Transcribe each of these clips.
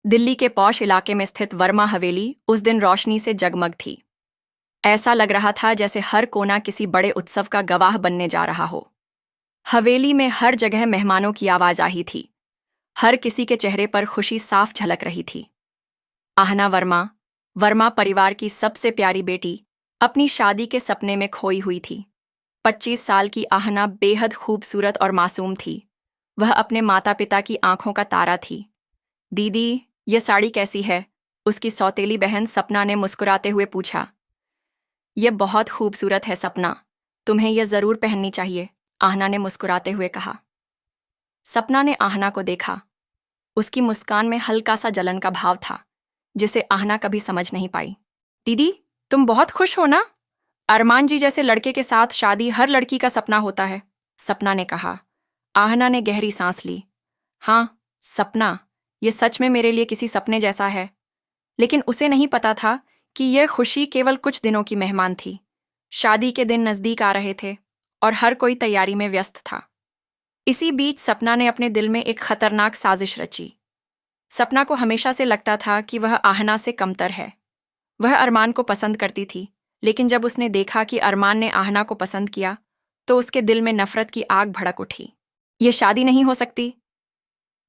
दिल्ली के पॉश इलाके में स्थित वर्मा हवेली उस दिन रोशनी से जगमग थी। ऐसा लग रहा था जैसे हर कोना किसी बड़े उत्सव का गवाह बनने जा रहा हो। हवेली में हर जगह मेहमानों की आवाज आई थी। हर किसी के चेहरे पर खुशी साफ झलक रही थी। आहना वर्मा, वर्मा परिवार की सबसे प्यारी बेटी, अपनी शादी के सपने में खोई हुई थी। 25 साल की आहना बेहद खूबसूरत और मासूम थी। वह अपने माता पिता की आंखों का तारा थी। दीदी, यह साड़ी कैसी है? उसकी सौतेली बहन सपना ने मुस्कुराते हुए पूछा। यह बहुत खूबसूरत है सपना, तुम्हें यह जरूर पहननी चाहिए, आहना ने मुस्कुराते हुए कहा। सपना ने आहना को देखा। उसकी मुस्कान में हल्का सा जलन का भाव था, जिसे आहना कभी समझ नहीं पाई। दीदी, तुम बहुत खुश हो ना? अरमान जी जैसे लड़के के साथ शादी हर लड़की का सपना होता है, सपना ने कहा। आहना ने गहरी सांस ली। हाँ, सपना, यह सच में मेरे लिए किसी सपने जैसा है। लेकिन उसे नहीं पता था कि यह खुशी केवल कुछ दिनों की मेहमान थी। शादी के दिन नजदीक आ रहे थे और हर कोई तैयारी में व्यस्त था। इसी बीच सपना ने अपने दिल में एक खतरनाक साजिश रची। सपना को हमेशा से लगता था कि वह आहना से कमतर है। वह अरमान को पसंद करती थी, लेकिन जब उसने देखा कि अरमान ने आहना को पसंद किया, तो उसके दिल में नफरत की आग भड़क उठी। यह शादी नहीं हो सकती।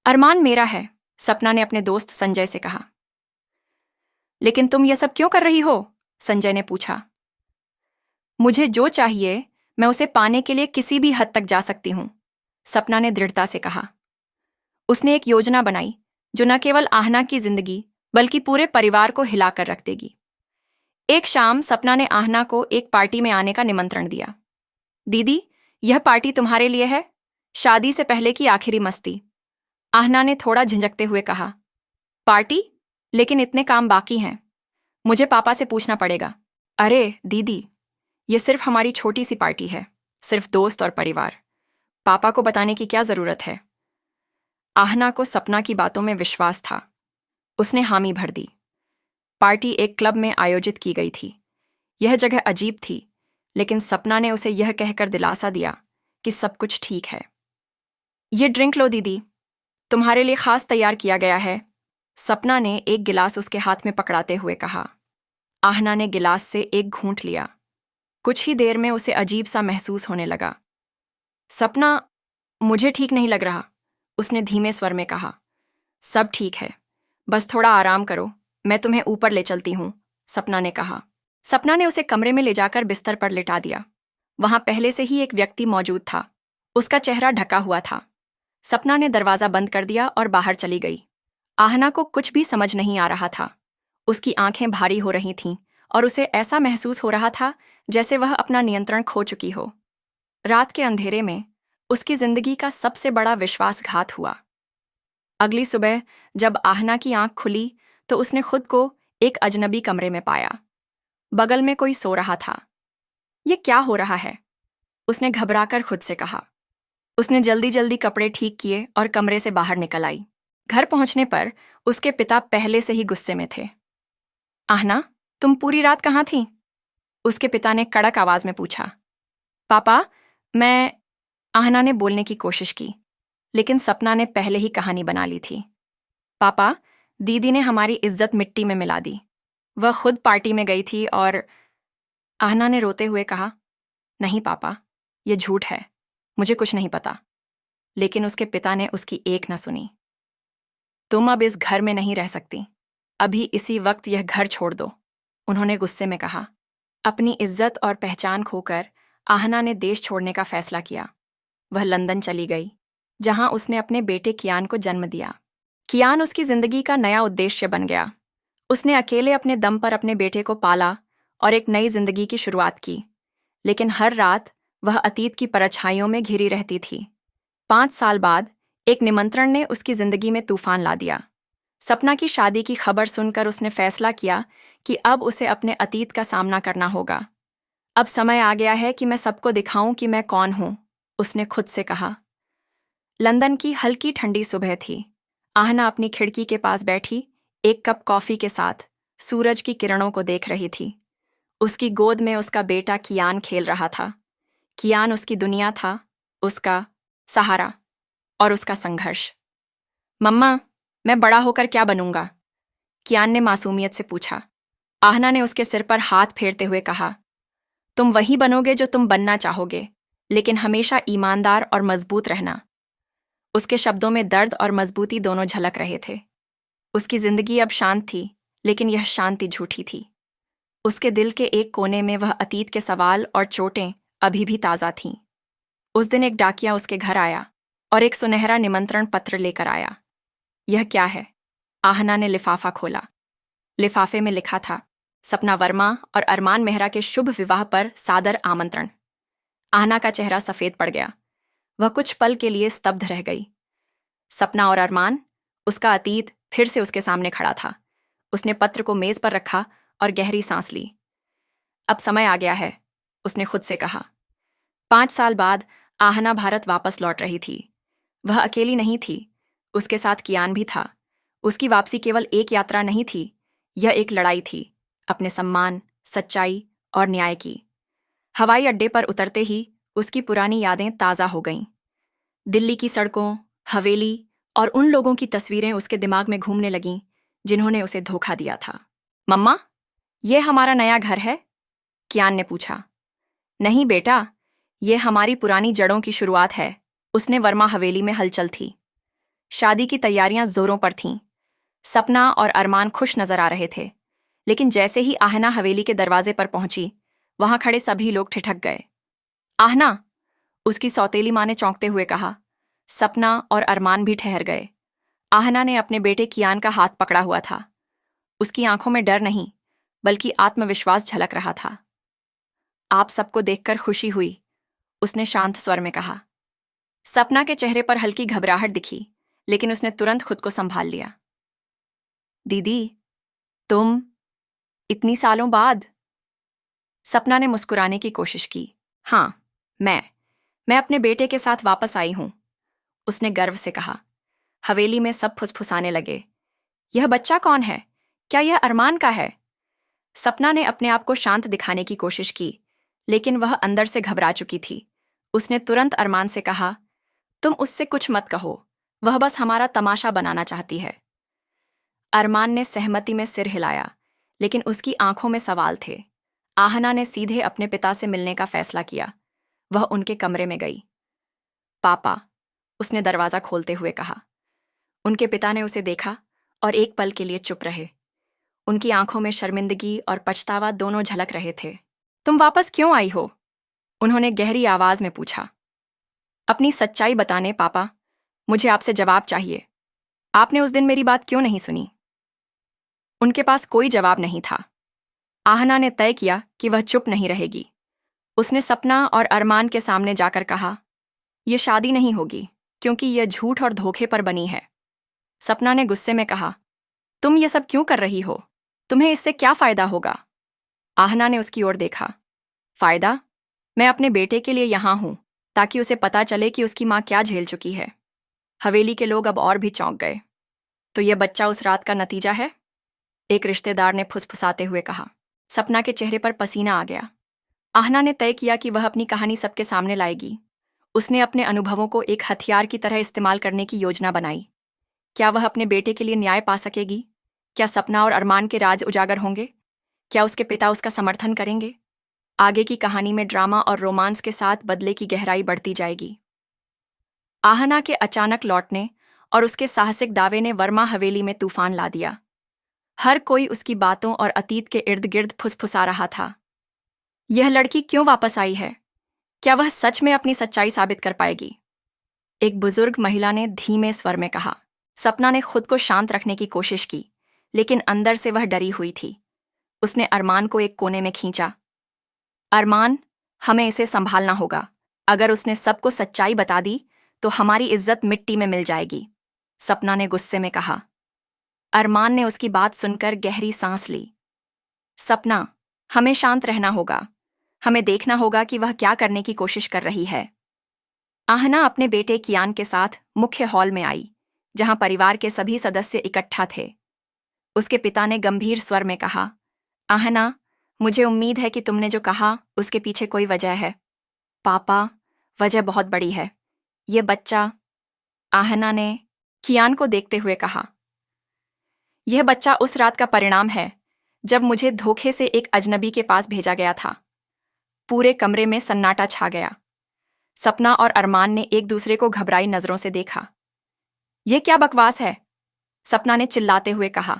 अरमान मेरा है, सपना ने अपने दोस्त संजय से कहा। लेकिन तुम यह सब क्यों कर रही हो? संजय ने पूछा। मुझे जो चाहिए, मैं उसे पाने के लिए किसी भी हद तक जा सकती हूं, सपना ने दृढ़ता से कहा। उसने एक योजना बनाई जो न केवल आहना की जिंदगी बल्कि पूरे परिवार को हिलाकर रख देगी। एक शाम सपना ने आहना को एक पार्टी में आने का निमंत्रण दिया। दीदी, यह पार्टी तुम्हारे लिए है, शादी से पहले की आखिरी मस्ती, आहना ने थोड़ा झिझकते हुए कहा। पार्टी? लेकिन इतने काम बाकी हैं, मुझे पापा से पूछना पड़ेगा। अरे दीदी, यह सिर्फ हमारी छोटी सी पार्टी है, सिर्फ दोस्त और परिवार, पापा को बताने की क्या जरूरत है? आहना को सपना की बातों में विश्वास था। उसने हामी भर दी। पार्टी एक क्लब में आयोजित की गई थी। यह जगह अजीब थी, लेकिन सपना ने उसे यह कहकर दिलासा दिया कि सब कुछ ठीक है। ये ड्रिंक लो दीदी, तुम्हारे लिए खास तैयार किया गया है, सपना ने एक गिलास उसके हाथ में पकड़ाते हुए कहा। आहना ने गिलास से एक घूंट लिया। कुछ ही देर में उसे अजीब सा महसूस होने लगा। सपना, मुझे ठीक नहीं लग रहा, उसने धीमे स्वर में कहा। सब ठीक है, बस थोड़ा आराम करो, मैं तुम्हें ऊपर ले चलती हूं, सपना ने कहा। सपना ने उसे कमरे में ले जाकर बिस्तर पर लिटा दिया। वहां पहले से ही एक व्यक्ति मौजूद था। उसका चेहरा ढका हुआ था। सपना ने दरवाजा बंद कर दिया और बाहर चली गई। आहना को कुछ भी समझ नहीं आ रहा था। उसकी आंखें भारी हो रही थीं और उसे ऐसा महसूस हो रहा था जैसे वह अपना नियंत्रण खो चुकी हो। रात के अंधेरे में उसकी जिंदगी का सबसे बड़ा विश्वासघात हुआ। अगली सुबह जब आहना की आंख खुली तो उसने खुद को एक अजनबी कमरे में पाया। बगल में कोई सो रहा था। ये क्या हो रहा है? उसने घबराकर खुद से कहा। उसने जल्दी जल्दी कपड़े ठीक किए और कमरे से बाहर निकल आई। घर पहुंचने पर उसके पिता पहले से ही गुस्से में थे। आहना, तुम पूरी रात कहाँ थी? उसके पिता ने कड़क आवाज में पूछा। पापा, मैं, आहना ने बोलने की कोशिश की, लेकिन सपना ने पहले ही कहानी बना ली थी। पापा, दीदी ने हमारी इज्जत मिट्टी में मिला दी। वह खुद पार्टी में गई थी और आहना ने रोते हुए कहा। नहीं पापा, यह झूठ है, मुझे कुछ नहीं पता। लेकिन उसके पिता ने उसकी एक न सुनी। तुम अब इस घर में नहीं रह सकती, अभी इसी वक्त यह घर छोड़ दो, उन्होंने गुस्से में कहा। अपनी इज्जत और पहचान खोकर आहना ने देश छोड़ने का फैसला किया। वह लंदन चली गई, जहां उसने अपने बेटे कियान को जन्म दिया। कियान उसकी जिंदगी का नया उद्देश्य बन गया। उसने अकेले अपने दम पर अपने बेटे को पाला और एक नई जिंदगी की शुरुआत की। लेकिन हर रात वह अतीत की परछाइयों में घिरी रहती थी। 5 साल बाद एक निमंत्रण ने उसकी जिंदगी में तूफान ला दिया। सपना की शादी की खबर सुनकर उसने फैसला किया कि अब उसे अपने अतीत का सामना करना होगा। अब समय आ गया है कि मैं सबको दिखाऊं कि मैं कौन हूं, उसने खुद से कहा। लंदन की हल्की ठंडी सुबह थी। आहना अपनी खिड़की के पास बैठी एक कप कॉफी के साथ सूरज की किरणों को देख रही थी। उसकी गोद में उसका बेटा कियान खेल रहा था। कियान उसकी दुनिया था, उसका सहारा और उसका संघर्ष। मम्मा, मैं बड़ा होकर क्या बनूंगा? कियान ने मासूमियत से पूछा। आहना ने उसके सिर पर हाथ फेरते हुए कहा, तुम वही बनोगे जो तुम बनना चाहोगे, लेकिन हमेशा ईमानदार और मजबूत रहना। उसके शब्दों में दर्द और मजबूती दोनों झलक रहे थे। उसकी जिंदगी अब शांत थी, लेकिन यह शांति झूठी थी। उसके दिल के एक कोने में वह अतीत के सवाल और चोटें अभी भी ताज़ा थीं। उस दिन एक डाकिया उसके घर आया और एक सुनहरा निमंत्रण पत्र लेकर आया। यह क्या है? आहना ने लिफाफा खोला। लिफाफे में लिखा था, सपना वर्मा और अरमान मेहरा के शुभ विवाह पर सादर आमंत्रण। आहना का चेहरा सफेद पड़ गया। वह कुछ पल के लिए स्तब्ध रह गई। सपना और अरमान, उसका अतीत फिर से उसके सामने खड़ा था। उसने पत्र को मेज पर रखा और गहरी सांस ली। अब समय आ गया है, उसने खुद से कहा। 5 साल बाद आहना भारत वापस लौट रही थी। वह अकेली नहीं थी, उसके साथ कियान भी था। उसकी वापसी केवल एक यात्रा नहीं थी, यह एक लड़ाई थी, अपने सम्मान, सच्चाई और न्याय की। हवाई अड्डे पर उतरते ही उसकी पुरानी यादें ताज़ा हो गईं। दिल्ली की सड़कों, हवेली और उन लोगों की तस्वीरें उसके दिमाग में घूमने लगीं जिन्होंने उसे धोखा दिया था। मम्मा, ये हमारा नया घर है? कियान ने पूछा। नहीं बेटा, ये हमारी पुरानी जड़ों की शुरुआत है। उसने वर्मा हवेली में हलचल थी। शादी की तैयारियां जोरों पर थीं। सपना और अरमान खुश नजर आ रहे थे, लेकिन जैसे ही आहना हवेली के दरवाजे पर पहुंची, वहां खड़े सभी लोग ठिठक गए। आहना, उसकी सौतेली मां ने चौंकते हुए कहा। सपना और अरमान भी ठहर गए। आहना ने अपने बेटे कियान का हाथ पकड़ा हुआ था। उसकी आंखों में डर नहीं, बल्कि आत्मविश्वास झलक रहा था। आप सबको देखकर खुशी हुई, उसने शांत स्वर में कहा। सपना के चेहरे पर हल्की घबराहट दिखी, लेकिन उसने तुरंत खुद को संभाल लिया। दीदी, तुम, इतनी सालों बाद? सपना ने मुस्कुराने की कोशिश की। हाँ, मैं अपने बेटे के साथ वापस आई हूं, उसने गर्व से कहा। हवेली में सब फुसफुसाने लगे। यह बच्चा कौन है? क्या यह अरमान का है? सपना ने अपने आप को शांत दिखाने की कोशिश की, लेकिन वह अंदर से घबरा चुकी थी। उसने तुरंत अरमान से कहा, तुम उससे कुछ मत कहो, वह बस हमारा तमाशा बनाना चाहती है। अरमान ने सहमति में सिर हिलाया, लेकिन उसकी आंखों में सवाल थे। आहना ने सीधे अपने पिता से मिलने का फैसला किया। वह उनके कमरे में गई। पापा, उसने दरवाजा खोलते हुए कहा। उनके पिता ने उसे देखा और एक पल के लिए चुप रहे। उनकी आंखों में शर्मिंदगी और पछतावा दोनों झलक रहे थे। तुम वापस क्यों आई हो? उन्होंने गहरी आवाज में पूछा। अपनी सच्चाई बताने पापा, मुझे आपसे जवाब चाहिए। आपने उस दिन मेरी बात क्यों नहीं सुनी? उनके पास कोई जवाब नहीं था। आहना ने तय किया कि वह चुप नहीं रहेगी। उसने सपना और अरमान के सामने जाकर कहा, यह शादी नहीं होगी, क्योंकि यह झूठ और धोखे पर बनी है। सपना ने गुस्से में कहा, तुम ये सब क्यों कर रही हो? तुम्हें इससे क्या फायदा होगा? आहना ने उसकी ओर देखा। फायदा? मैं अपने बेटे के लिए यहां हूं, ताकि उसे पता चले कि उसकी मां क्या झेल चुकी है। हवेली के लोग अब और भी चौंक गए। तो यह बच्चा उस रात का नतीजा है? एक रिश्तेदार ने फुसफुसाते हुए कहा। सपना के चेहरे पर पसीना आ गया। आहना ने तय किया कि वह अपनी कहानी सबके सामने लाएगी। उसने अपने अनुभवों को एक हथियार की तरह इस्तेमाल करने की योजना बनाई। क्या वह अपने बेटे के लिए न्याय पा सकेगी? क्या सपना और अरमान के राज उजागर होंगे? क्या उसके पिता उसका समर्थन करेंगे? आगे की कहानी में ड्रामा और रोमांस के साथ बदले की गहराई बढ़ती जाएगी। आहना के अचानक लौटने और उसके साहसिक दावे ने वर्मा हवेली में तूफान ला दिया। हर कोई उसकी बातों और अतीत के इर्द गिर्द फुसफुसा रहा था। यह लड़की क्यों वापस आई है? क्या वह सच में अपनी सच्चाई साबित कर पाएगी? एक बुजुर्ग महिला ने धीमे स्वर में कहा। सपना ने खुद को शांत रखने की कोशिश की, लेकिन अंदर से वह डरी हुई थी। उसने अरमान को एक कोने में खींचा। अरमान, हमें इसे संभालना होगा। अगर उसने सबको सच्चाई बता दी तो हमारी इज्जत मिट्टी में मिल जाएगी, सपना ने गुस्से में कहा। अरमान ने उसकी बात सुनकर गहरी सांस ली। सपना, हमें शांत रहना होगा। हमें देखना होगा कि वह क्या करने की कोशिश कर रही है। आहना अपने बेटे कियान के साथ मुख्य हॉल में आई, जहां परिवार के सभी सदस्य इकट्ठा थे। उसके पिता ने गंभीर स्वर में कहा, आहना, मुझे उम्मीद है कि तुमने जो कहा उसके पीछे कोई वजह है। पापा, वजह बहुत बड़ी है। ये बच्चा, आहना ने कियान को देखते हुए कहा। यह बच्चा उस रात का परिणाम है जब मुझे धोखे से एक अजनबी के पास भेजा गया था। पूरे कमरे में सन्नाटा छा गया। सपना और अरमान ने एक दूसरे को घबराई नजरों से देखा। यह क्या बकवास है? सपना ने चिल्लाते हुए कहा।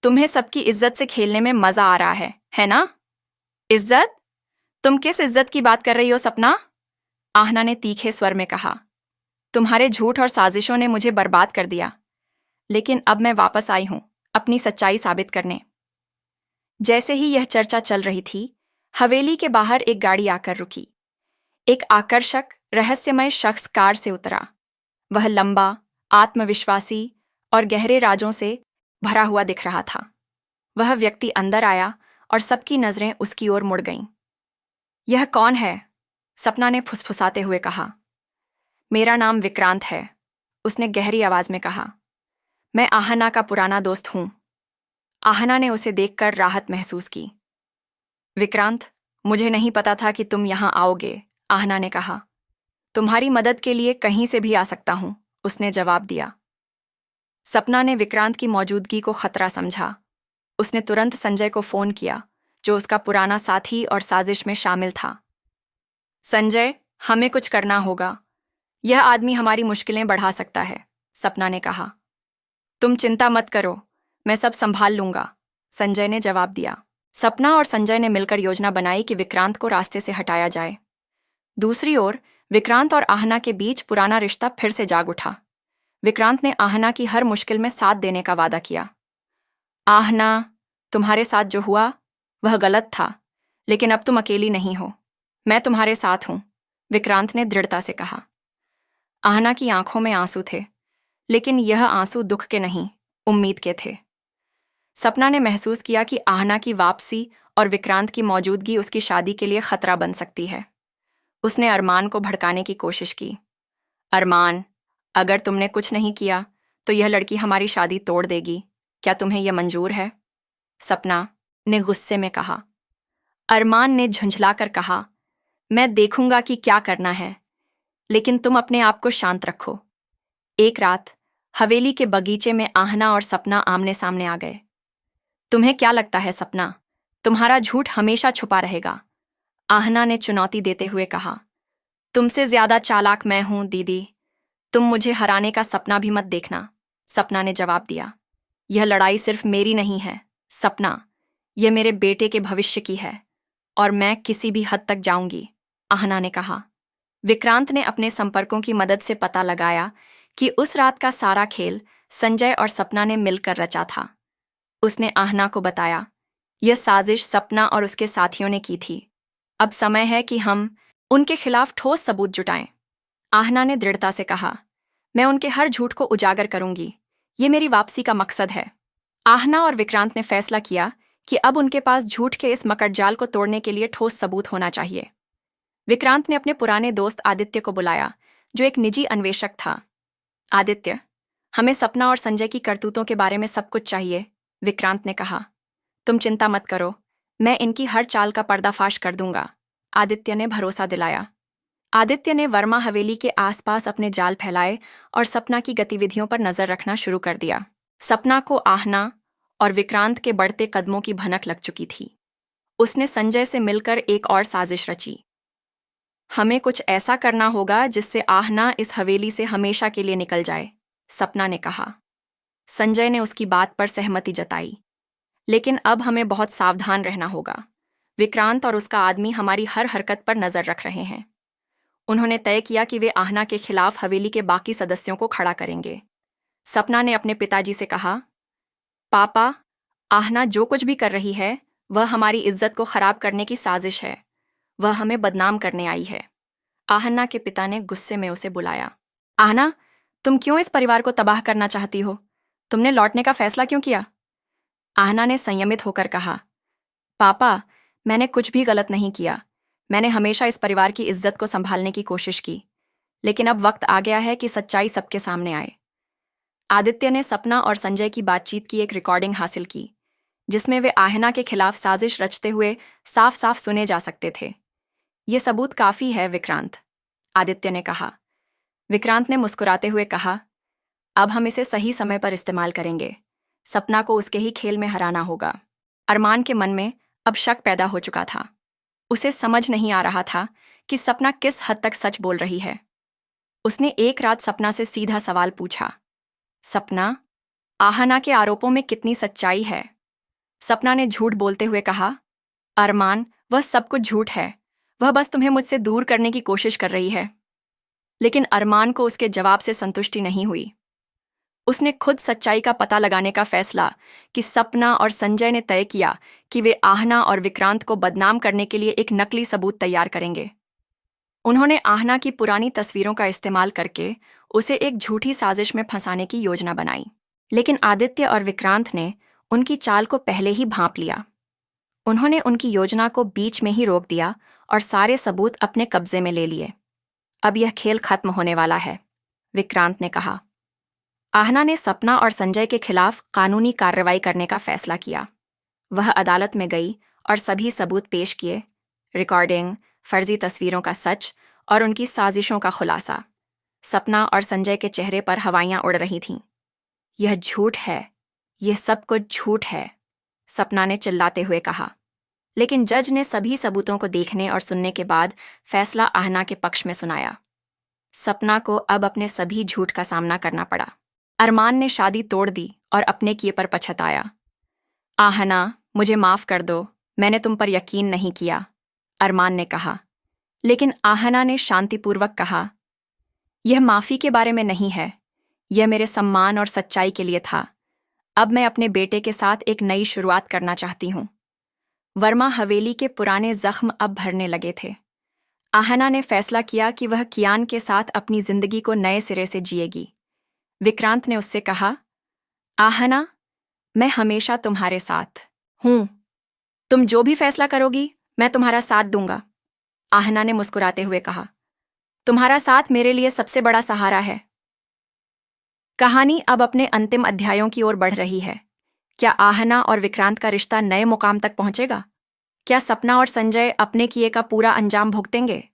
तुम्हें सबकी इज्जत से खेलने में मजा आ रहा है ना? इज्जत? तुम किस इज्जत की बात कर रही हो सपना? आहना ने तीखे स्वर में कहा। तुम्हारे झूठ और साजिशों ने मुझे बर्बाद कर दिया, लेकिन अब मैं वापस आई हूं अपनी सच्चाई साबित करने। जैसे ही यह चर्चा चल रही थी, हवेली के बाहर एक गाड़ी आकर रुकी। एक आकर्षक, रहस्यमय शख्स कार से उतरा। वह लंबा, आत्मविश्वासी और गहरे राजों से भरा हुआ दिख रहा था। वह व्यक्ति अंदर आया और सबकी नजरें उसकी ओर मुड़ गईं। यह कौन है? सपना ने फुसफुसाते हुए कहा। मेरा नाम विक्रांत है, उसने गहरी आवाज में कहा। मैं आहना का पुराना दोस्त हूं। आहना ने उसे देखकर राहत महसूस की। विक्रांत, मुझे नहीं पता था कि तुम यहां आओगे, आहना ने कहा। तुम्हारी मदद के लिए कहीं से भी आ सकता हूं, उसने जवाब दिया। सपना ने विक्रांत की मौजूदगी को खतरा समझा। उसने तुरंत संजय को फोन किया, जो उसका पुराना साथी और साजिश में शामिल था। संजय, हमें कुछ करना होगा। यह आदमी हमारी मुश्किलें बढ़ा सकता है, सपना ने कहा। तुम चिंता मत करो, मैं सब संभाल लूंगा, संजय ने जवाब दिया। सपना और संजय ने मिलकर योजना बनाई कि विक्रांत को रास्ते से हटाया जाए। दूसरी ओर विक्रांत और आहना के बीच पुराना रिश्ता फिर से जाग उठा। विक्रांत ने आहना की हर मुश्किल में साथ देने का वादा किया। आहना, तुम्हारे साथ जो हुआ वह गलत था, लेकिन अब तुम अकेली नहीं हो। मैं तुम्हारे साथ हूं, विक्रांत ने दृढ़ता से कहा। आहना की आंखों में आंसू थे, लेकिन यह आंसू दुख के नहीं, उम्मीद के थे। सपना ने महसूस किया कि आहना की वापसी और विक्रांत की मौजूदगी उसकी शादी के लिए खतरा बन सकती है। उसने अरमान को भड़काने की कोशिश की। अरमान, अगर तुमने कुछ नहीं किया तो यह लड़की हमारी शादी तोड़ देगी। क्या तुम्हें यह मंजूर है? सपना ने गुस्से में कहा। अरमान ने झुंझलाकर कहा, मैं देखूंगा कि क्या करना है, लेकिन तुम अपने आप को शांत रखो। एक रात हवेली के बगीचे में आहना और सपना आमने सामने आ गए। तुम्हें क्या लगता है सपना, तुम्हारा झूठ हमेशा छुपा रहेगा? आहना ने चुनौती देते हुए कहा। तुमसे ज्यादा चालाक मैं हूं दीदी, तुम मुझे हराने का सपना भी मत देखना, सपना ने जवाब दिया। यह लड़ाई सिर्फ मेरी नहीं है सपना, यह मेरे बेटे के भविष्य की है, और मैं किसी भी हद तक जाऊंगी, आहना ने कहा। विक्रांत ने अपने संपर्कों की मदद से पता लगाया कि उस रात का सारा खेल संजय और सपना ने मिलकर रचा था। उसने आहना को बताया, यह साजिश सपना और उसके साथियों ने की थी। अब समय है कि हम उनके खिलाफ ठोस सबूत जुटाएं, आहना ने दृढ़ता से कहा। मैं उनके हर झूठ को उजागर करूंगी, ये मेरी वापसी का मकसद है। आहना और विक्रांत ने फैसला किया कि अब उनके पास झूठ के इस मकड़जाल को तोड़ने के लिए ठोस सबूत होना चाहिए। विक्रांत ने अपने पुराने दोस्त आदित्य को बुलाया, जो एक निजी अन्वेषक था। आदित्य, हमें सपना और संजय की करतूतों के बारे में सब कुछ चाहिए, विक्रांत ने कहा। तुम चिंता मत करो, मैं इनकी हर चाल का पर्दाफाश कर दूंगा, आदित्य ने भरोसा दिलाया। आदित्य ने वर्मा हवेली के आसपास अपने जाल फैलाए और सपना की गतिविधियों पर नजर रखना शुरू कर दिया। सपना को आहना और विक्रांत के बढ़ते कदमों की भनक लग चुकी थी। उसने संजय से मिलकर एक और साजिश रची। हमें कुछ ऐसा करना होगा जिससे आहना इस हवेली से हमेशा के लिए निकल जाए, सपना ने कहा। संजय ने उसकी बात पर सहमति जताई। लेकिन अब हमें बहुत सावधान रहना होगा। विक्रांत और उसका आदमी हमारी हर हरकत पर नजर रख रहे हैं। उन्होंने तय किया कि वे आहना के खिलाफ हवेली के बाकी सदस्यों को खड़ा करेंगे। सपना ने अपने पिताजी से कहा, पापा, आहना जो कुछ भी कर रही है वह हमारी इज्जत को खराब करने की साजिश है। वह हमें बदनाम करने आई है। आहना के पिता ने गुस्से में उसे बुलाया। आहना, तुम क्यों इस परिवार को तबाह करना चाहती हो? तुमने लौटने का फैसला क्यों किया? आहना ने संयमित होकर कहा, पापा, मैंने कुछ भी गलत नहीं किया। मैंने हमेशा इस परिवार की इज्जत को संभालने की कोशिश की, लेकिन अब वक्त आ गया है कि सच्चाई सबके सामने आए। आदित्य ने सपना और संजय की बातचीत की एक रिकॉर्डिंग हासिल की, जिसमें वे आहना के खिलाफ साजिश रचते हुए साफ साफ सुने जा सकते थे। ये सबूत काफी है विक्रांत, आदित्य ने कहा। विक्रांत ने मुस्कुराते हुए कहा, अब हम इसे सही समय पर इस्तेमाल करेंगे। सपना को उसके ही खेल में हराना होगा। अरमान के मन में अब शक पैदा हो चुका था। उसे समझ नहीं आ रहा था कि सपना किस हद तक सच बोल रही है। उसने एक रात सपना से सीधा सवाल पूछा, सपना, आहना के आरोपों में कितनी सच्चाई है? सपना ने झूठ बोलते हुए कहा, अरमान, वह सब कुछ झूठ है। वह बस तुम्हें मुझसे दूर करने की कोशिश कर रही है। लेकिन अरमान को उसके जवाब से संतुष्टि नहीं हुई। उसने खुद सच्चाई का पता लगाने का फैसला कि सपना और संजय ने तय किया कि वे आहना और विक्रांत को बदनाम करने के लिए एक नकली सबूत तैयार करेंगे। उन्होंने आहना की पुरानी तस्वीरों का इस्तेमाल करके उसे एक झूठी साजिश में फंसाने की योजना बनाई। लेकिन आदित्य और विक्रांत ने उनकी चाल को पहले ही भांप लिया। उन्होंने उनकी योजना को बीच में ही रोक दिया और सारे सबूत अपने कब्जे में ले लिए। अब यह खेल खत्म होने वाला है, विक्रांत ने कहा। आहना ने सपना और संजय के खिलाफ कानूनी कार्रवाई करने का फैसला किया। वह अदालत में गई और सभी सबूत पेश किए, रिकॉर्डिंग, फर्जी तस्वीरों का सच और उनकी साजिशों का खुलासा। सपना और संजय के चेहरे पर हवाइयां उड़ रही थीं। यह झूठ है, यह सब कुछ झूठ है, सपना ने चिल्लाते हुए कहा। लेकिन जज ने सभी सबूतों को देखने और सुनने के बाद फैसला आहना के पक्ष में सुनाया। सपना को अब अपने सभी झूठ का सामना करना पड़ा। अरमान ने शादी तोड़ दी और अपने किए पर पछताया। आहना, मुझे माफ कर दो, मैंने तुम पर यकीन नहीं किया, अरमान ने कहा। लेकिन आहना ने शांतिपूर्वक कहा, यह माफी के बारे में नहीं है, यह मेरे सम्मान और सच्चाई के लिए था। अब मैं अपने बेटे के साथ एक नई शुरुआत करना चाहती हूं। वर्मा हवेली के पुराने जख्म अब भरने लगे थे। आहना ने फैसला किया कि वह कियान के साथ अपनी जिंदगी को नए सिरे से जिएगी। विक्रांत ने उससे कहा, आहना, मैं हमेशा तुम्हारे साथ हूं। तुम जो भी फैसला करोगी, मैं तुम्हारा साथ दूंगा, आहना ने मुस्कुराते हुए कहा। तुम्हारा साथ मेरे लिए सबसे बड़ा सहारा है। कहानी अब अपने अंतिम अध्यायों की ओर बढ़ रही है। क्या आहना और विक्रांत का रिश्ता नए मुकाम तक पहुंचेगा? क्या सपना और संजय अपने किए का पूरा अंजाम भुगतेंगे?